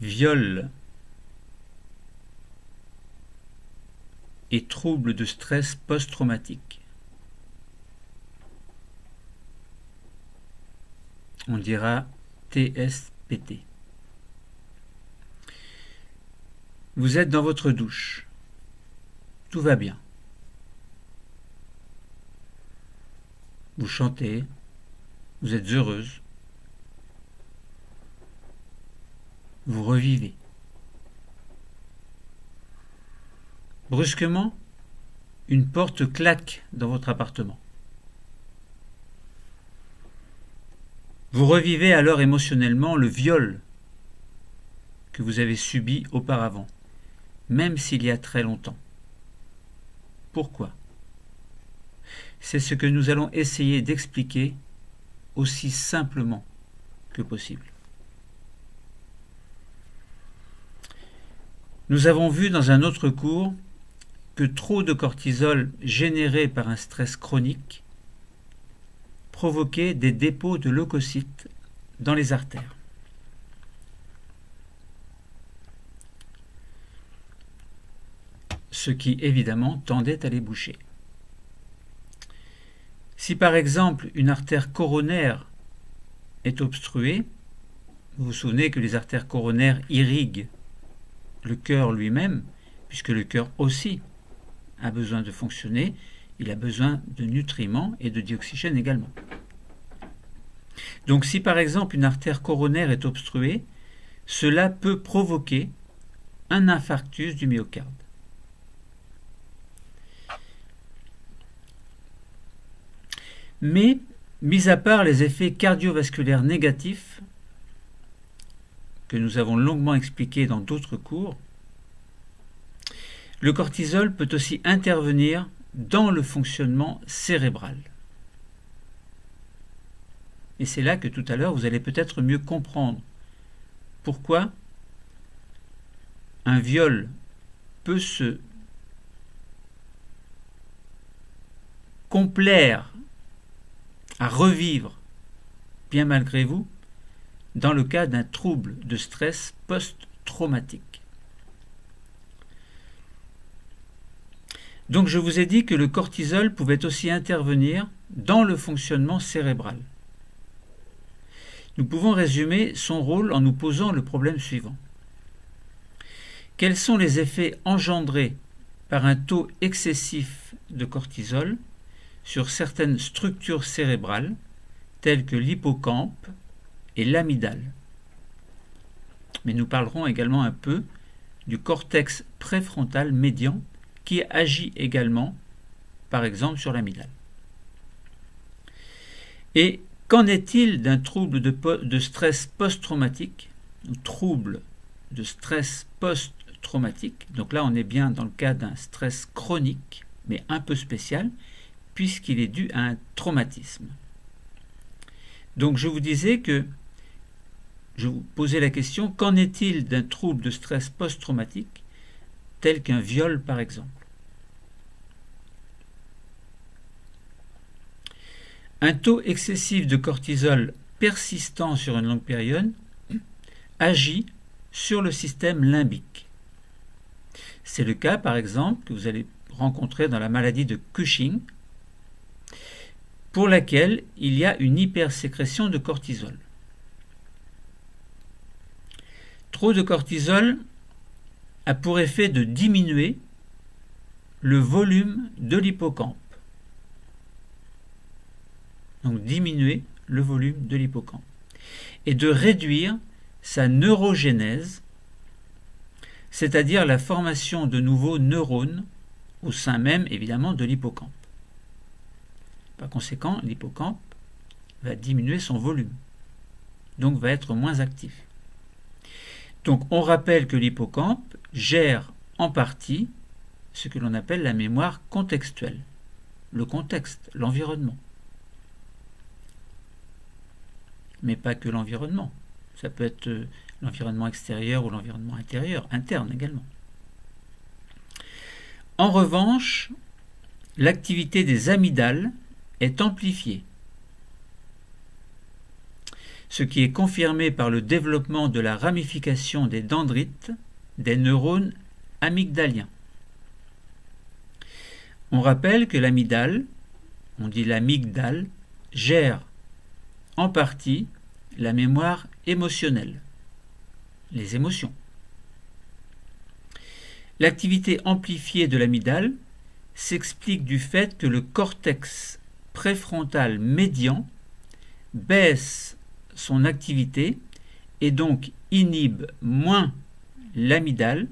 viol et troubles de stress post-traumatique. On dira TSPT. Vous êtes dans votre douche. Tout va bien. Vous chantez. Vous êtes heureuse. Vous revivez. Brusquement, une porte claque dans votre appartement. Vous revivez alors émotionnellement le viol que vous avez subi auparavant, même s'il y a très longtemps. Pourquoi? C'est ce que nous allons essayer d'expliquer aussi simplement que possible. Nous avons vu dans un autre cours que trop de cortisol généré par un stress chronique provoquait des dépôts de leucocytes dans les artères. Ce qui évidemment tendait à les boucher. Si par exemple une artère coronaire est obstruée, vous vous souvenez que les artères coronaires irriguent le cœur lui-même, puisque le cœur aussi a besoin de fonctionner, il a besoin de nutriments et de dioxygène également. Donc si par exemple une artère coronaire est obstruée, cela peut provoquer un infarctus du myocarde. Mais, mis à part les effets cardiovasculaires négatifs, que nous avons longuement expliqués dans d'autres cours, le cortisol peut aussi intervenir dans le fonctionnement cérébral. Et c'est là que tout à l'heure vous allez peut-être mieux comprendre pourquoi un viol peut se complaire à revivre, bien malgré vous, dans le cas d'un trouble de stress post-traumatique. Donc je vous ai dit que le cortisol pouvait aussi intervenir dans le fonctionnement cérébral. Nous pouvons résumer son rôle en nous posant le problème suivant. Quels sont les effets engendrés par un taux excessif de cortisol sur certaines structures cérébrales, telles que l'hippocampe et l'amygdale? Mais nous parlerons également un peu du cortex préfrontal médian qui agit également, par exemple, sur l'amygdale. Et qu'en est-il d'un trouble de stress post-traumatique, ou trouble de stress post-traumatique? Donc là, on est bien dans le cas d'un stress chronique, mais un peu spécial, puisqu'il est dû à un traumatisme. Donc je vous disais que je vous posais la question, qu'en est-il d'un trouble de stress post-traumatique, tel qu'un viol par exemple? Un taux excessif de cortisol persistant sur une longue période agit sur le système limbique. C'est le cas par exemple que vous allez rencontrer dans la maladie de Cushing, pour laquelle il y a une hypersécrétion de cortisol. Trop de cortisol a pour effet de diminuer le volume de l'hippocampe. Donc diminuer le volume de l'hippocampe. Et de réduire sa neurogénèse, c'est-à-dire la formation de nouveaux neurones au sein même, évidemment, de l'hippocampe. Par conséquent, l'hippocampe va diminuer son volume, donc va être moins actif. Donc on rappelle que l'hippocampe gère en partie ce que l'on appelle la mémoire contextuelle, le contexte, l'environnement. Mais pas que l'environnement, ça peut être l'environnement extérieur ou l'environnement intérieur, interne également. En revanche, l'activité des amygdales est amplifiée. ce qui est confirmé par le développement de la ramification des dendrites des neurones amygdaliens. On rappelle que l'amygdale, on dit l'amygdale, gère en partie la mémoire émotionnelle, les émotions. L'activité amplifiée de l'amygdale s'explique du fait que le cortex préfrontal médian baisse son activité et donc inhibe moins l'amygdale,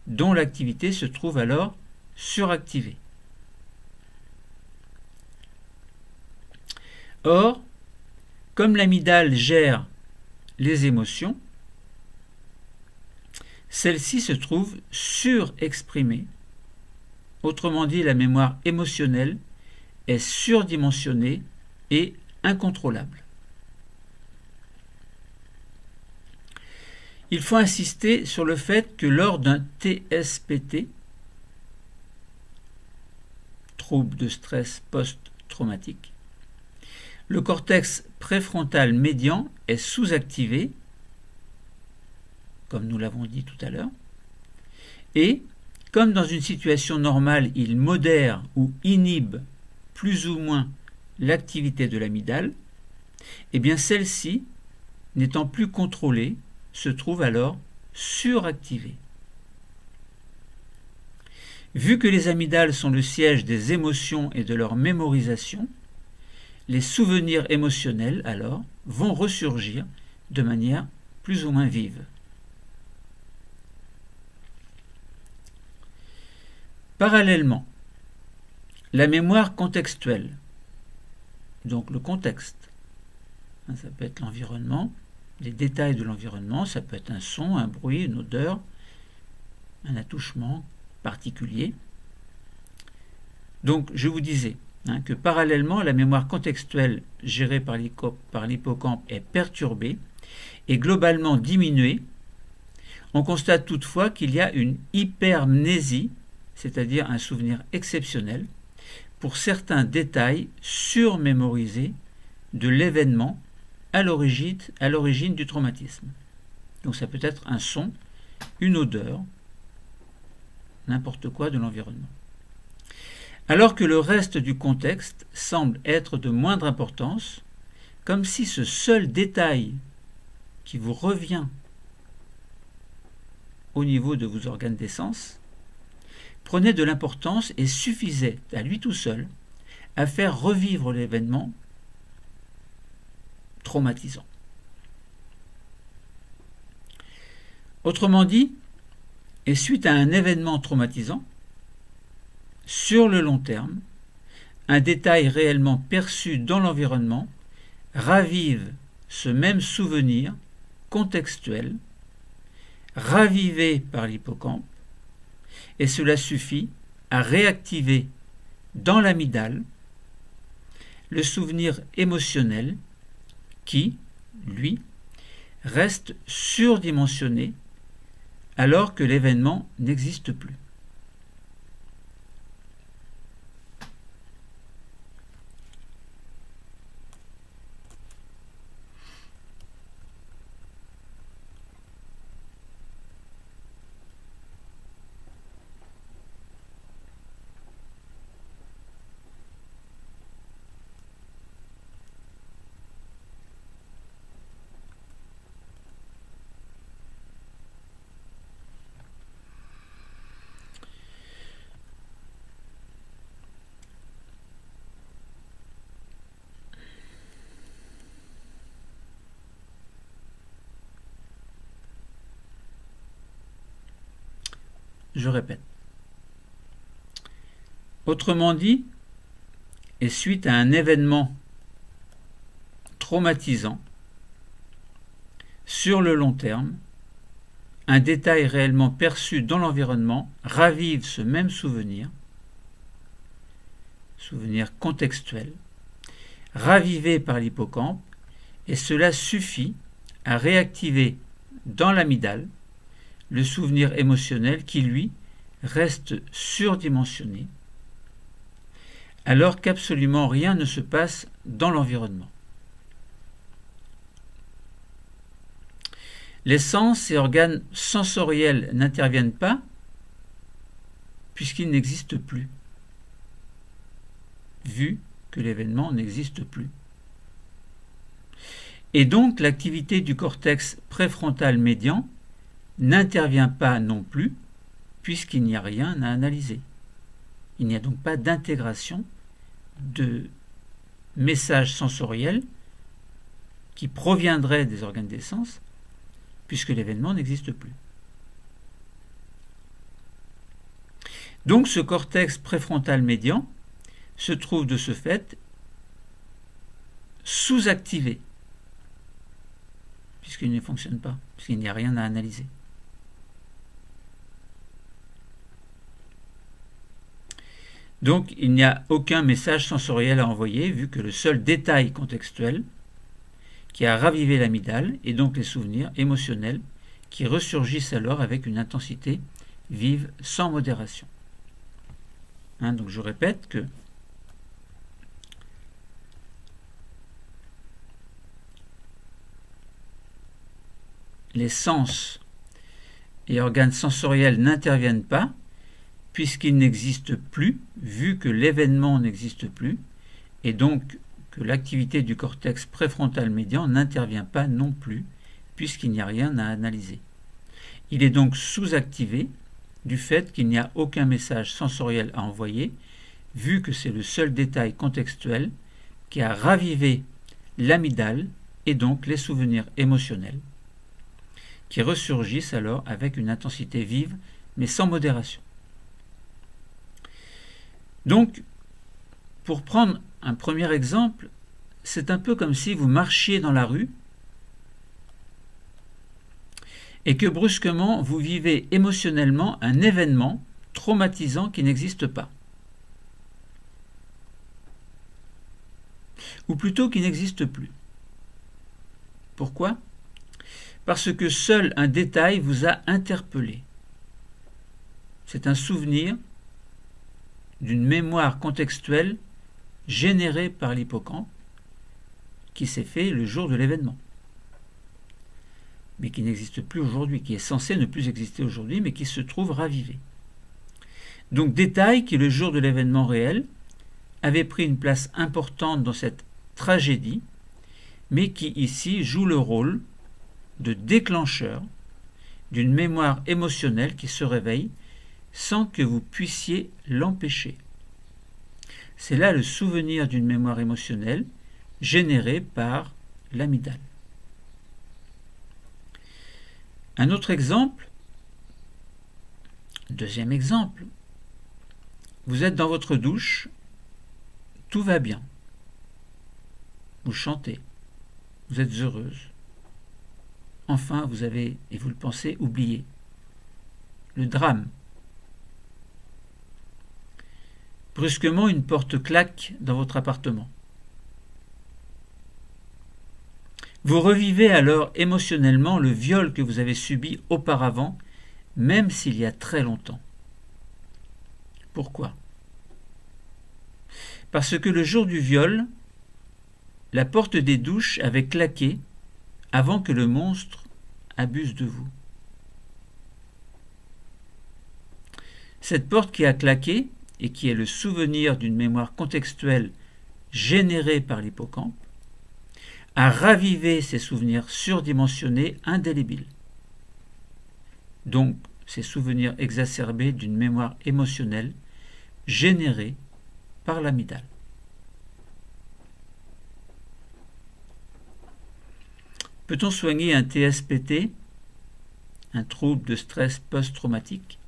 dont l'activité se trouve alors suractivée. Or, comme l'amygdale gère les émotions, celle-ci se trouve surexprimée. Autrement dit, la mémoire émotionnelle est surdimensionnée et incontrôlable. Il faut insister sur le fait que lors d'un TSPT, trouble de stress post-traumatique, le cortex préfrontal médian est sous-activé, comme nous l'avons dit tout à l'heure, et comme dans une situation normale, il modère ou inhibe plus ou moins l'activité de l'amygdale, eh bien celle-ci, n'étant plus contrôlée, se trouve alors suractivée. Vu que les amygdales sont le siège des émotions et de leur mémorisation, les souvenirs émotionnels, alors, vont ressurgir de manière plus ou moins vive. Parallèlement, la mémoire contextuelle, donc le contexte, ça peut être l'environnement, les détails de l'environnement, ça peut être un son, un bruit, une odeur, un attouchement particulier. Donc, je vous disais que parallèlement, la mémoire contextuelle gérée par l'hippocampe est perturbée et globalement diminuée. On constate toutefois qu'il y a une hypermnésie, c'est-à-dire un souvenir exceptionnel, pour certains détails surmémorisés de l'événement à l'origine du traumatisme. Donc ça peut être un son, une odeur, n'importe quoi de l'environnement. Alors que le reste du contexte semble être de moindre importance, comme si ce seul détail qui vous revient au niveau de vos organes des sens prenait de l'importance et suffisait à lui tout seul à faire revivre l'événement traumatisant. Autrement dit, et suite à un événement traumatisant, sur le long terme, un détail réellement perçu dans l'environnement ravive ce même souvenir contextuel, ravivé par l'hippocampe, et cela suffit à réactiver dans l'amygdale le souvenir émotionnel qui, lui, reste surdimensionné alors que l'événement n'existe plus. Je répète. Autrement dit, et suite à un événement traumatisant, sur le long terme, un détail réellement perçu dans l'environnement ravive ce même souvenir contextuel, ravivé par l'hippocampe, et cela suffit à réactiver dans l'amygdale le souvenir émotionnel qui, lui, reste surdimensionné, alors qu'absolument rien ne se passe dans l'environnement. les sens et organes sensoriels n'interviennent pas puisqu'ils n'existent plus, vu que l'événement n'existe plus. Et donc l'activité du cortex préfrontal médian n'intervient pas non plus puisqu'il n'y a rien à analyser. Il n'y a donc pas d'intégration de messages sensoriels qui proviendraient des organes des sens puisque l'événement n'existe plus. Donc ce cortex préfrontal médian se trouve de ce fait sous-activé puisqu'il ne fonctionne pas, puisqu'il n'y a rien à analyser. Donc il n'y a aucun message sensoriel à envoyer vu que le seul détail contextuel qui a ravivé l'amygdale et donc les souvenirs émotionnels qui ressurgissent alors avec une intensité vive sans modération. Donc je répète que les sens et organes sensoriels n'interviennent pas puisqu'ils n'existent plus, vu que l'événement n'existe plus, et donc que l'activité du cortex préfrontal médian n'intervient pas non plus, puisqu'il n'y a rien à analyser. Il est donc sous-activé du fait qu'il n'y a aucun message sensoriel à envoyer, vu que c'est le seul détail contextuel qui a ravivé l'amygdale et donc les souvenirs émotionnels, qui ressurgissent alors avec une intensité vive, mais sans modération. Donc, pour prendre un premier exemple, c'est un peu comme si vous marchiez dans la rue et que brusquement vous vivez émotionnellement un événement traumatisant qui n'existe pas. Ou plutôt qui n'existe plus. Pourquoi ? Parce que seul un détail vous a interpellé. C'est un souvenir d'une mémoire contextuelle générée par l'hippocampe qui s'est fait le jour de l'événement, mais qui n'existe plus aujourd'hui, qui est censé ne plus exister aujourd'hui, mais qui se trouve ravivé. Donc détail qui, le jour de l'événement réel, avait pris une place importante dans cette tragédie, mais qui ici joue le rôle de déclencheur d'une mémoire émotionnelle qui se réveille sans que vous puissiez l'empêcher. C'est là le souvenir d'une mémoire émotionnelle générée par l'amygdale. Un autre exemple, deuxième exemple, vous êtes dans votre douche, tout va bien, vous chantez, vous êtes heureuse. Enfin, vous avez, et vous le pensez, oublié le drame. Brusquement, une porte claque dans votre appartement. Vous revivez alors émotionnellement le viol que vous avez subi auparavant, même s'il y a très longtemps. Pourquoi ? Parce que le jour du viol, la porte des douches avait claqué avant que le monstre abuse de vous. Cette porte qui a claqué, et qui est le souvenir d'une mémoire contextuelle générée par l'hippocampe, a ravivé ces souvenirs surdimensionnés indélébiles. Donc, ces souvenirs exacerbés d'une mémoire émotionnelle générée par l'amygdale. Peut-on soigner un TSPT, un trouble de stress post-traumatique ?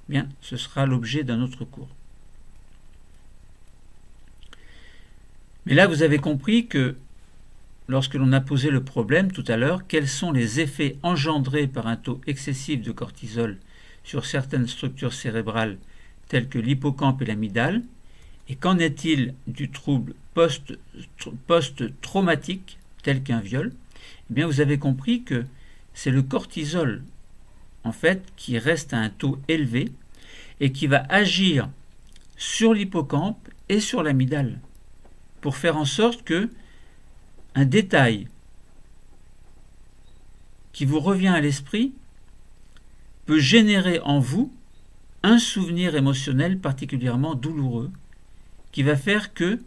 Bien, ce sera l'objet d'un autre cours. Mais là, vous avez compris que lorsque l'on a posé le problème tout à l'heure, quels sont les effets engendrés par un taux excessif de cortisol sur certaines structures cérébrales telles que l'hippocampe et l'amygdale, et qu'en est-il du trouble post-traumatique tel qu'un viol ? Eh bien, vous avez compris que c'est le cortisol en fait, qui reste à un taux élevé et qui va agir sur l'hippocampe et sur l'amygdale pour faire en sorte que un détail qui vous revient à l'esprit peut générer en vous un souvenir émotionnel particulièrement douloureux qui va faire que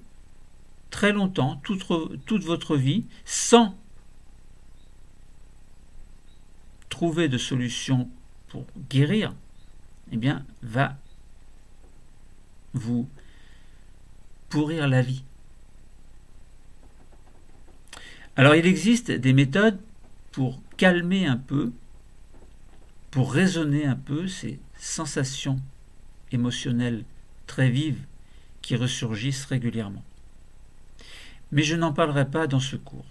très longtemps, toute votre vie, sans trouver de solution pour guérir, eh bien, va vous pourrir la vie. Alors, il existe des méthodes pour calmer un peu, pour raisonner un peu ces sensations émotionnelles très vives qui ressurgissent régulièrement. Mais je n'en parlerai pas dans ce cours.